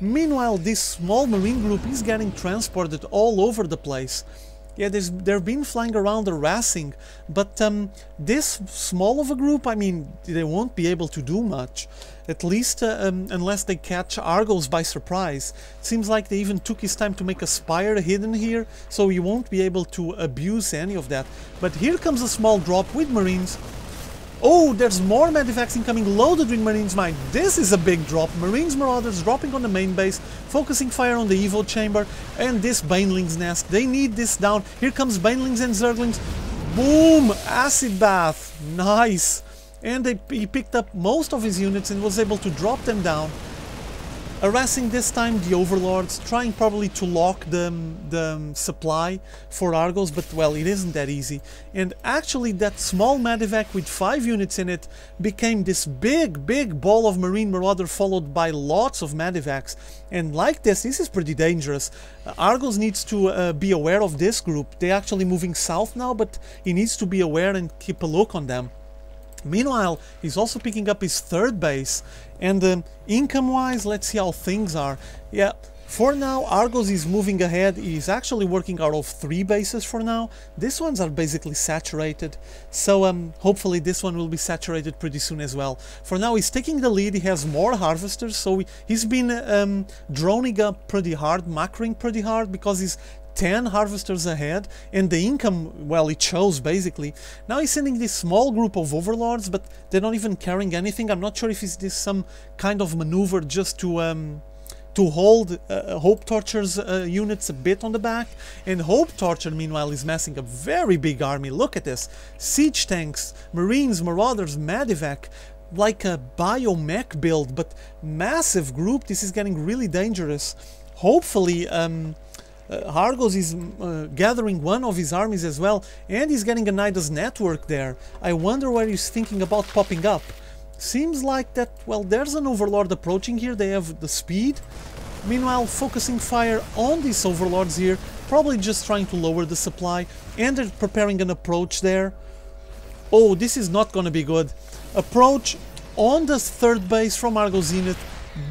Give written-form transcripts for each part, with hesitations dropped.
Meanwhile, this small marine group is getting transported all over the place. Yeah, they've been flying around harassing, but this small of a group, I mean, they won't be able to do much. At least unless they catch Argos by surprise. Seems like they even took his time to make a spire hidden here, so you won't be able to abuse any of that. But here comes a small drop with Marines. Oh, there's more Medivacs incoming, loaded with Marines. Mine. This is a big drop. Marines Marauders dropping on the main base, focusing fire on the Evo chamber, and this Baneling's nest. They need this down. Here comes Banelings and Zerglings. Boom! Acid Bath. Nice. And he picked up most of his units and was able to drop them down. Harassing this time the Overlords, trying probably to lock the supply for Argos, but well, it isn't that easy. And actually that small Medivac with 5 units in it became this big ball of Marine Marauder followed by lots of Medivacs. And like this is pretty dangerous. Argos needs to be aware of this group. They're actually moving south now, but he needs to be aware and keep a look on them. Meanwhile, he's also picking up his 3rd base, and income-wise, let's see how things are. Yeah, for now, Argos is moving ahead. He's actually working out of 3 bases for now. These ones are basically saturated, so hopefully this one will be saturated pretty soon as well. For now, he's taking the lead. He has more harvesters, so he's been droning up pretty hard, macroing pretty hard, because he's 10 harvesters ahead, and the income, well, it shows basically. Now he's sending this small group of overlords, but they're not even carrying anything. I'm not sure if it's this some kind of maneuver just to hold HopeTorture's units a bit on the back. And HopeTorture, meanwhile, is massing a very big army. Look at this. Siege tanks, Marines, Marauders, Medivac, like a biomech build, but massive group. This is getting really dangerous. Hopefully, Argos is gathering one of his armies as well, and he's getting a Nidus network there. I wonder where he's thinking about popping up. Seems like that, well, there's an Overlord approaching here, they have the speed. Meanwhile, focusing fire on these Overlords here, probably just trying to lower the supply, and they're preparing an approach there. Oh, this is not gonna be good. Approach on the 3rd base from ArgosZenith,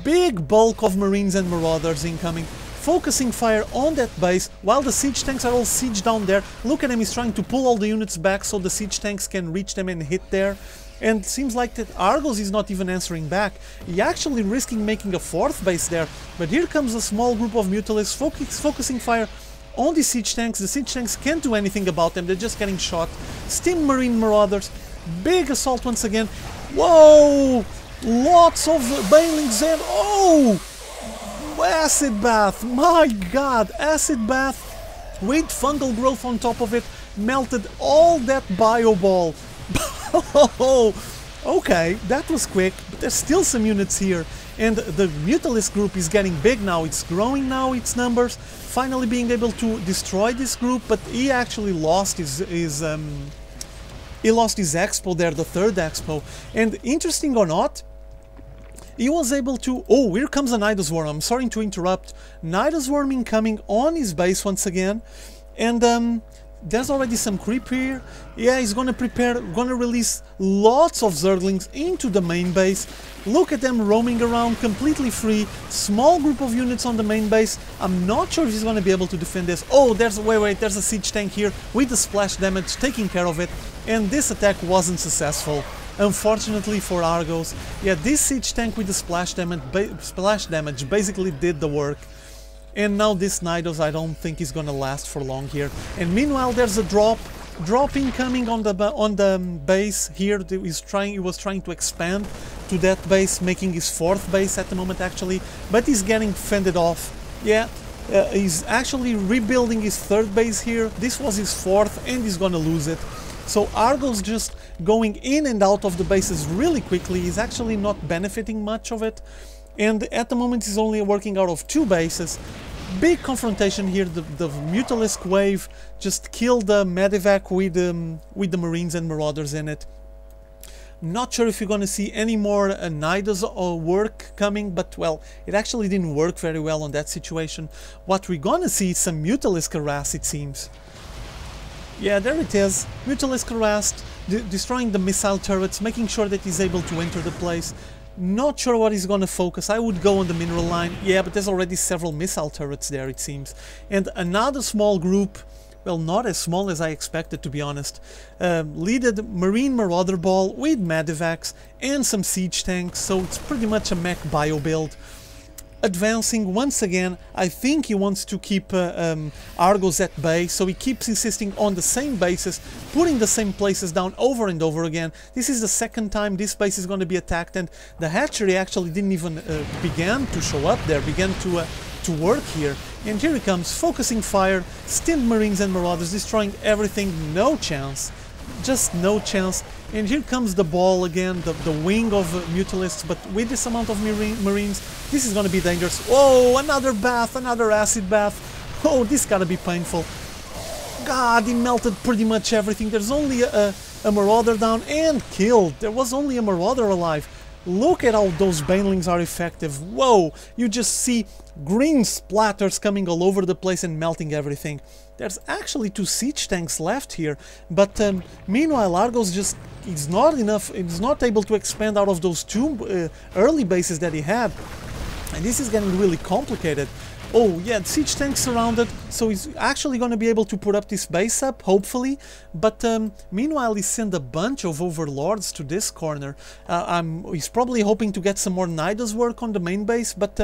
big bulk of Marines and Marauders incoming. Focusing fire on that base while the siege tanks are all sieged down there. Look at him, he's trying to pull all the units back so the siege tanks can reach them and hit there. And seems like that Argos is not even answering back. He actually risking making a 4th base there. But here comes a small group of Mutalisks focusing fire on the siege tanks. The siege tanks can't do anything about them, they're just getting shot. Steam Marine Marauders, big assault once again. Whoa! Lots of Banelings and oh! Acid Bath, my god, Acid Bath with fungal growth on top of it, melted all that bio ball. Okay, that was quick, but there's still some units here, and the Mutalisk group is getting big now, it's growing now, its numbers, finally being able to destroy this group, but he actually lost his expo there, the 3rd expo, and interesting or not, he was able to... Oh, here comes a Nidus Worm. I'm sorry to interrupt. Nidus Worm incoming on his base once again. And there's already some creep here. Yeah, he's gonna release lots of Zerglings into the main base. Look at them roaming around completely free. Small group of units on the main base. I'm not sure if he's gonna be able to defend this. Oh, there's a siege tank here with the splash damage taking care of it. And this attack wasn't successful. Unfortunately for Argos, yeah, this siege tank with the splash damage basically did the work. And now this Nidus, I don't think is gonna last for long here. And meanwhile, there's a drop incoming on the base here. He was trying to expand to that base, making his 4th base at the moment actually, but he's getting fended off. Yeah, he's actually rebuilding his 3rd base here. This was his 4th, and he's gonna lose it. So Argos just going in and out of the bases really quickly. He's actually not benefiting much of it. And at the moment he's only working out of 2 bases. Big confrontation here. The Mutalisk wave just killed the Medivac with the Marines and Marauders in it. Not sure if you're gonna see any more Nidus work coming, but well, it actually didn't work very well on that situation. What we're gonna see is some Mutalisk harass, it seems. Yeah, there it is. Mutalisk harassed, destroying the missile turrets, making sure that he's able to enter the place. Not sure what he's gonna focus. I would go on the mineral line. Yeah, but there's already several missile turrets there, it seems. And another small group, well, not as small as I expected, to be honest, leaded Marine Marauder Ball with Medivacs and some siege tanks, so it's pretty much a mech bio build. Advancing once again, I think he wants to keep Argos at bay, so he keeps insisting on the same bases, putting the same places down over and over again. This is the second time this base is going to be attacked, and the hatchery actually didn't even began to show up there, began to work here. And here he comes, focusing fire, stint Marines and Marauders, destroying everything, no chance. Just no chance. And here comes the ball again, the wing of Mutalisks, but with this amount of Marines, this is gonna be dangerous. Whoa, another bath, another acid bath. Oh, this gotta be painful. God, he melted pretty much everything. There's only a Marauder down and killed. There was only a Marauder alive. Look at how those Banelings are effective. Whoa, you just see green splatters coming all over the place and melting everything. There's actually 2 siege tanks left here, but meanwhile Argos just is not able to expand out of those 2 early bases that he had, and this is getting really complicated. Oh yeah, siege tank surrounded, so he's actually going to be able to put up this base up, hopefully. But meanwhile, he sent a bunch of overlords to this corner. He's probably hoping to get some more Nidus work on the main base, but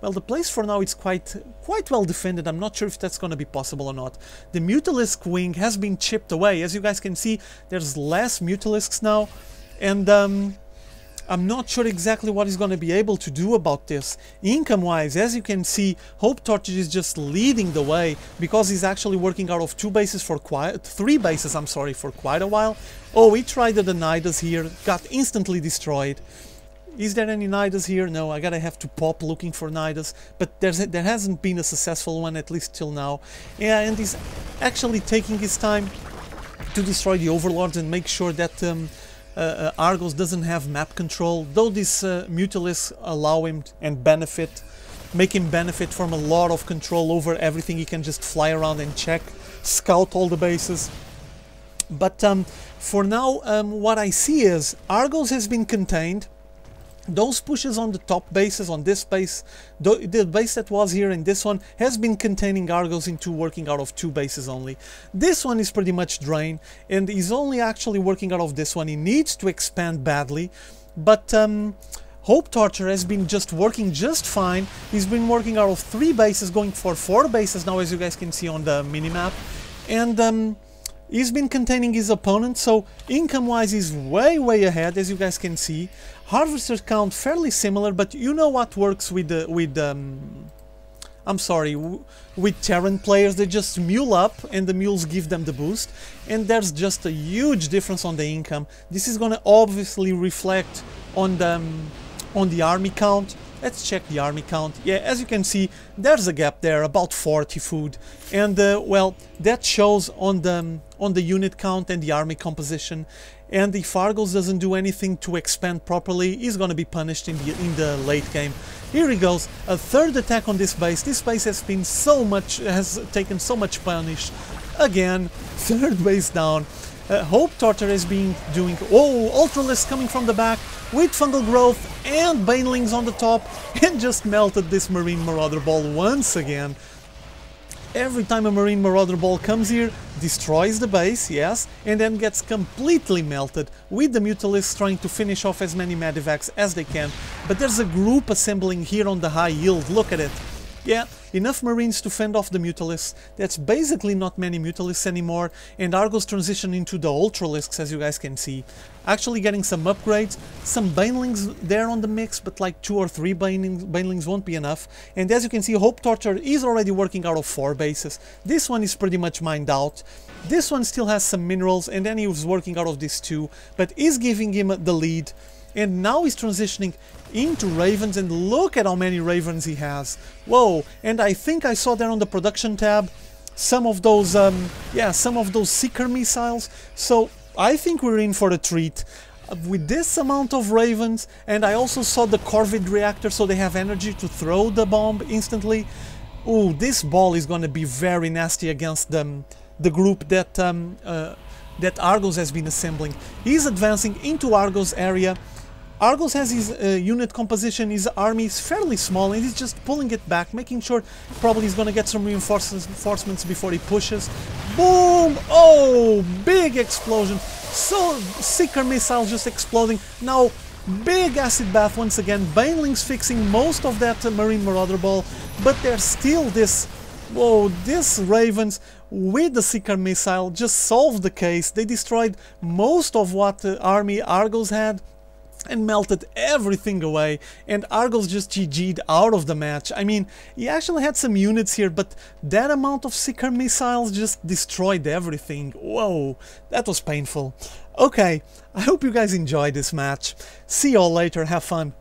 well, the place for now is quite well defended. I'm not sure if that's going to be possible or not. The Mutalisk wing has been chipped away. As you guys can see, there's less Mutalisks now, and I'm not sure exactly what he's going to be able to do about this. Income-wise, as you can see, HopeTorture is just leading the way, because he's actually working out of 3 bases, for quite a while. Oh, he tried the Nidus here, got instantly destroyed. Is there any Nidus here? No, I gotta have to pop looking for Nidus, but there hasn't been a successful one, at least till now. Yeah, and he's actually taking his time to destroy the Overlords and make sure that Argos doesn't have map control, though these Mutalisks allow him and make him benefit from a lot of control over everything. He can just fly around and check, scout all the bases. But for now, what I see is Argos has been contained. Those pushes on the top bases, on this base, the base that was here and this one, has been containing Argos into working out of 2 bases only. This one is pretty much drained, and he's only actually working out of this one. He needs to expand badly, but HopeTorture has been just working just fine. He's been working out of 3 bases, going for 4 bases now, as you guys can see on the minimap, and he's been containing his opponent, so income-wise he's way ahead, as you guys can see. Harvester count fairly similar, but you know what works with Terran players? They just mule up and the mules give them the boost, and there's just a huge difference on the income. This is gonna obviously reflect on the army count. Let's check the army count. Yeah, as you can see, there's a gap there, about 40 food, and well, that shows on the unit count and the army composition. And if Argos doesn't do anything to expand properly, he's gonna be punished in the late game. Here he goes, a 3rd attack on this base. This base has taken so much punish. Again, 3rd base down. HopeTorture has been doing, Ultralisks coming from the back with fungal growth and banelings on the top, and just melted this Marine Marauder Ball once again. Every time a Marine Marauder Ball comes here, destroys the base, yes, and then gets completely melted, with the Mutalisks trying to finish off as many Medivacs as they can. But there's a group assembling here on the high yield, look at it. Yeah, enough Marines to fend off the Mutalisks. That's basically not many Mutalisks anymore, and Argos transition into the Ultralisks, as you guys can see. Actually getting some upgrades, some Banelings there on the mix, but like 2 or 3 Banelings won't be enough. And as you can see, HopeTorture is already working out of 4 bases. This one is pretty much mined out. This one still has some minerals, and then he was working out of this too, but is giving him the lead. And now he's transitioning into Ravens, and look at how many Ravens he has. Whoa, and I think I saw there on the production tab some of those Seeker missiles, so I think we're in for a treat. With this amount of Ravens, and I also saw the Corvid reactor, so they have energy to throw the bomb instantly. Ooh, this ball is gonna be very nasty against the group that Argos has been assembling. He's advancing into Argos area. Argos has his unit composition, his army is fairly small, and he's just pulling it back, making sure probably he's gonna get some reinforcements before he pushes. Boom! Oh, big explosion. So, Seeker missile just exploding. Now, big acid bath once again. Banelings fixing most of that Marine Marauder ball, but there's still this... Whoa, this Ravens with the Seeker missile just solved the case. They destroyed most of what army Argos had and melted everything away, and Argos just GG'd out of the match. I mean, he actually had some units here, but that amount of Seeker missiles just destroyed everything. Whoa, that was painful. Okay, I hope you guys enjoyed this match. See y'all later, have fun.